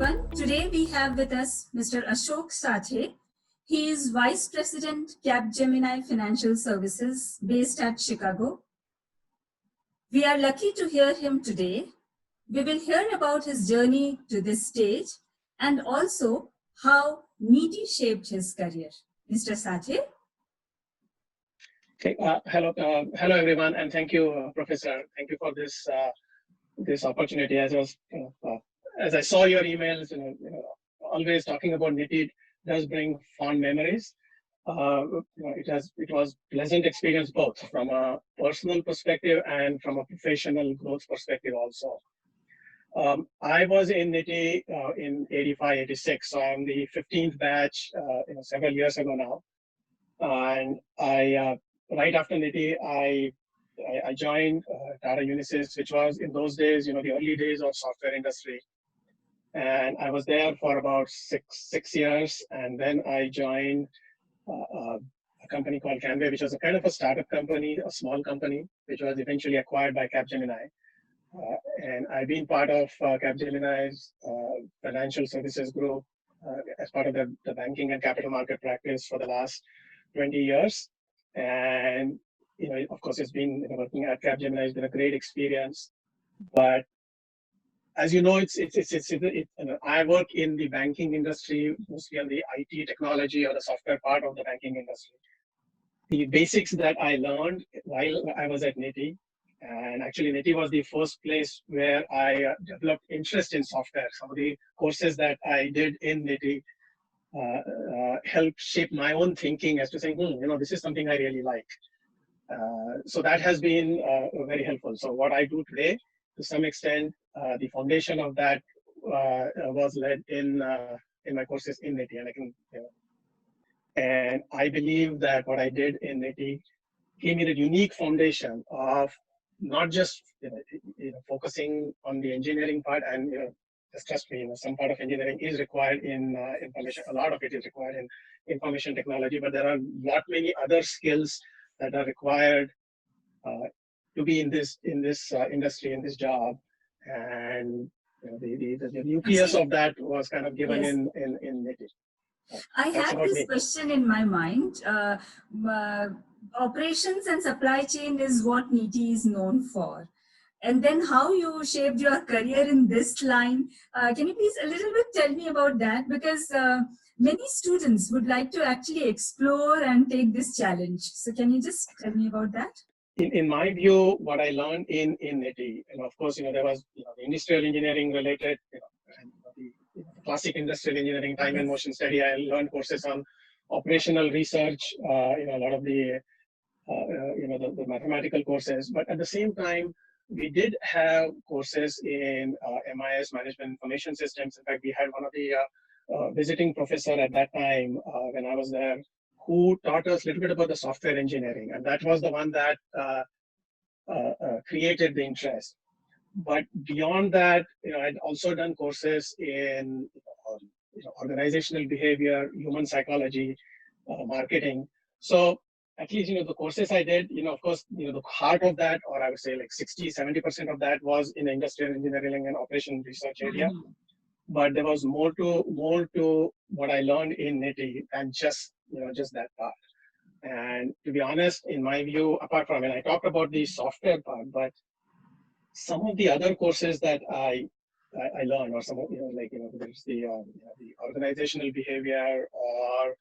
everyone. Today we have with us Mr. Ashok Sathe. He is Vice President, Capgemini Financial Services, based at Chicago. We are lucky to hear him today. We will hear about his journey to this stage and also how NITIE shaped his career. Mr. Sathe. Okay. Hello everyone, and thank you, Professor. Thank you for this opportunity. As I saw your emails, always talking about NITIE does bring fond memories. It was pleasant experience both from a personal perspective and from a professional growth perspective also. I was in NITIE in 85, 86, so I'm the 15th batch, several years ago now. And right after NITIE, I joined Tata Unisys, which was in those days, the early days of software industry. And I was there for about six years. And then I joined a company called Canway, which was a kind of a startup company, a small company, which was eventually acquired by Capgemini. And I've been part of Capgemini's financial services group as part of the banking and capital market practice for the last 20 years. And, of course, it's been working at Capgemini has been a great experience. But as you know, I work in the banking industry, mostly on the IT technology or the software part of the banking industry. The basics that I learned while I was at NITIE, and actually NITIE was the first place where I developed interest in software. Some of the courses that I did in NITIE helped shape my own thinking as to saying, this is something I really like. So that has been very helpful. So what I do today, to some extent, the foundation of that was led in my courses in NITIE, and I believe that what I did in NITIE gave me the unique foundation of not just focusing on the engineering part, and just trust me, some part of engineering is required in information. A lot of it is required in information technology, but there are many other skills that are required to be in this industry, in this job. And the nucleus of that was kind of given in NITIE. I have this question in my mind. Operations and supply chain is what NITIE is known for. And then how you shaped your career in this line. Can you please a little bit tell me about that? Because many students would like to actually explore and take this challenge. So can you just tell me about that? In my view, what I learned in NITIE, of course, there was the industrial engineering related, and the classic industrial engineering, time and motion study. I learned courses on operational research, a lot of the mathematical courses. But at the same time, we did have courses in MIS, Management Information Systems. In fact, we had one of the visiting professor at that time when I was there, who taught us a little bit about the software engineering. And that was the one that created the interest. But beyond that, I'd also done courses in organizational behavior, human psychology, marketing. So at least, the courses I did, of course, the heart of that, or I would say like 60-70% of that was in the industrial engineering and operation research area. Mm-hmm. But there was more to what I learned in NITIE than just that part. And to be honest, in my view, apart from, I talked about the software part, but some of the other courses that I learned, or some of, there's the organizational behavior, or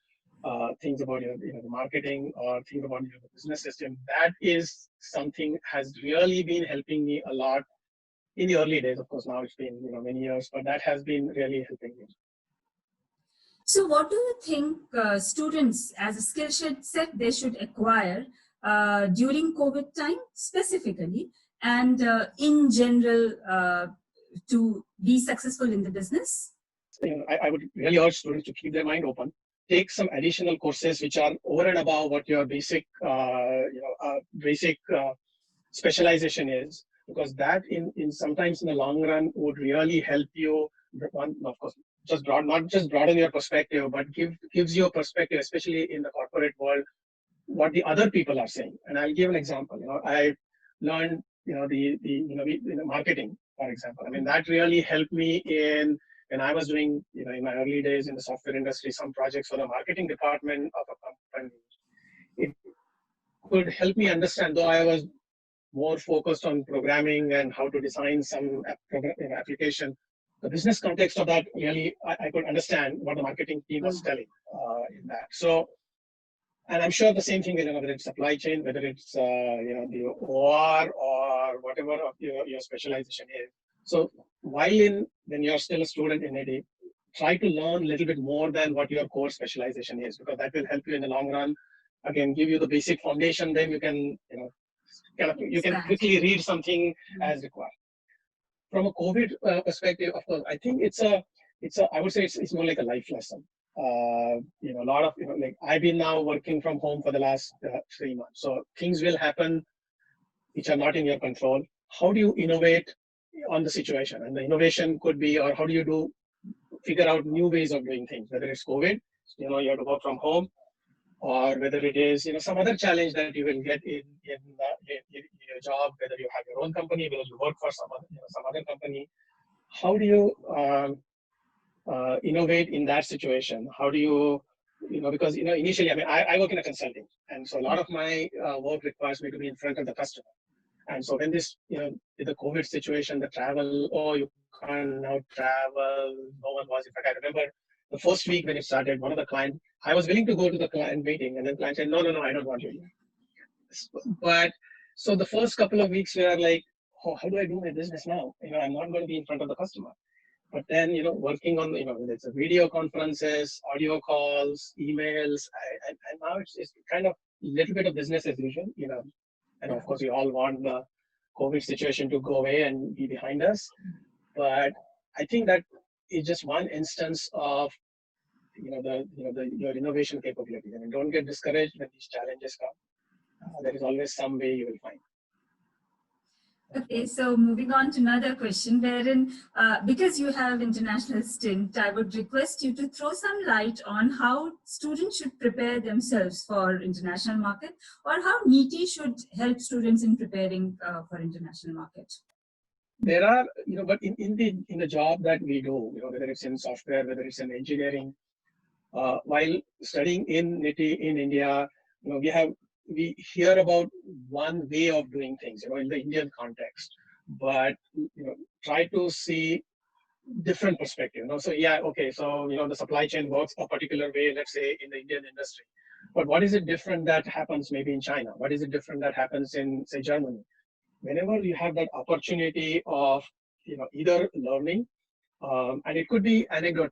things about the marketing, or things about the business system, that is something has really been helping me a lot in the early days. Of course, now it's been many years, but that has been really helping me. So what do you think students as a skill set they should acquire during COVID time specifically, and in general to be successful in the business? I would really urge students to keep their mind open. Take some additional courses which are over and above what your basic specialization is, because that in sometimes in the long run would really help you. One, of course, not just broaden your perspective, but gives you a perspective, especially in the corporate world, what the other people are saying. And I'll give an example. I learned the marketing, for example. That really helped me in when I was doing, in my early days in the software industry, some projects for the marketing department of a company, it could help me understand, though I was more focused on programming and how to design some application. The business context of that really, I could understand what the marketing team was telling in that. So, and I'm sure the same thing, whether it's supply chain, whether it's the OR or whatever of your specialization is. So while when you're still a student in NITIE, try to learn a little bit more than what your core specialization is, because that will help you in the long run. Again, give you the basic foundation, then you can you can quickly read something as required. From a COVID perspective, of course, I think I would say it's more like a life lesson. A lot of, like I've been now working from home for the last 3 months. So things will happen which are not in your control. How do you innovate on the situation? And the innovation could be, or how do you figure out new ways of doing things, whether it's COVID, you have to work from home, or whether it is, some other challenge that you will get in your job, whether you have your own company, whether you work for some other company. How do you innovate in that situation? How do you, because initially, I work in a consulting, and so a lot of my work requires me to be in front of the customer. And so when this, with the COVID situation, the travel, you can't now travel. No one was. In fact, I remember the first week when it started, one of the clients, I was willing to go to the client meeting, and then the client said, no, I don't want you here. But so the first couple of weeks we are like, oh, how do I do my business now? I'm not going to be in front of the customer. But then, working on, it's a video conferences, audio calls, emails, and now it's kind of a little bit of business as usual, and of course we all want the COVID situation to go away and be behind us. But I think that is just one instance of, your innovation capability. And don't get discouraged when these challenges come. There is always some way you will find. Okay, so moving on to another question, wherein because you have international stint, I would request you to throw some light on how students should prepare themselves for international market, or how NITIE should help students in preparing for international market. There are, but in the job that we do, whether it's in software, whether it's in engineering, while studying in NITIE in India, we hear about one way of doing things, in the Indian context, but try to see different perspective. So yeah, okay, so the supply chain works a particular way, let's say in the Indian industry, but what is it different that happens maybe in China? What is it different that happens in, say, Germany? Whenever you have that opportunity of either learning, and it could be anecdotal.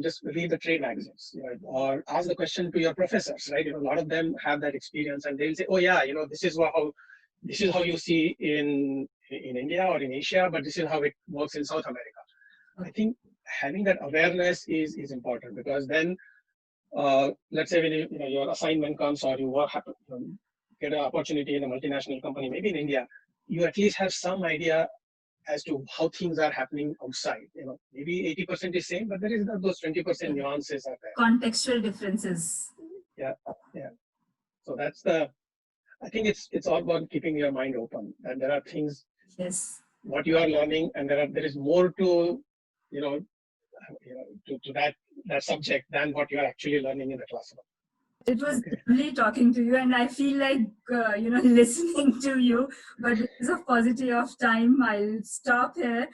Just read the trade magazines, or ask the question to your professors, right? A lot of them have that experience, and they'll say, "Oh yeah, this is how you see in India or in Asia, but this is how it works in South America." I think having that awareness is important, because then, let's say when your assignment comes, or you get an opportunity in a multinational company, maybe in India, you at least have some idea as to how things are happening outside. Maybe 80% is same, but there is those 20% nuances are there. Contextual differences. Yeah. So that's I think it's all about keeping your mind open, and there are things, yes, what you are learning, and there is more to, to that subject than what you are actually learning in the classroom. It was lovely talking to you, and I feel like, listening to you, but because of paucity of time, I'll stop here.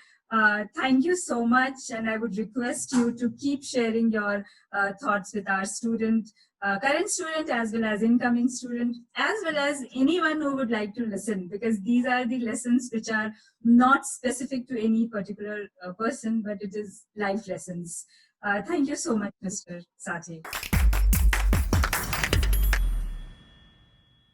Thank you so much, and I would request you to keep sharing your thoughts with our current student, as well as incoming student, as well as anyone who would like to listen, because these are the lessons which are not specific to any particular person, but it is life lessons. Thank you so much, Mr. Sathe.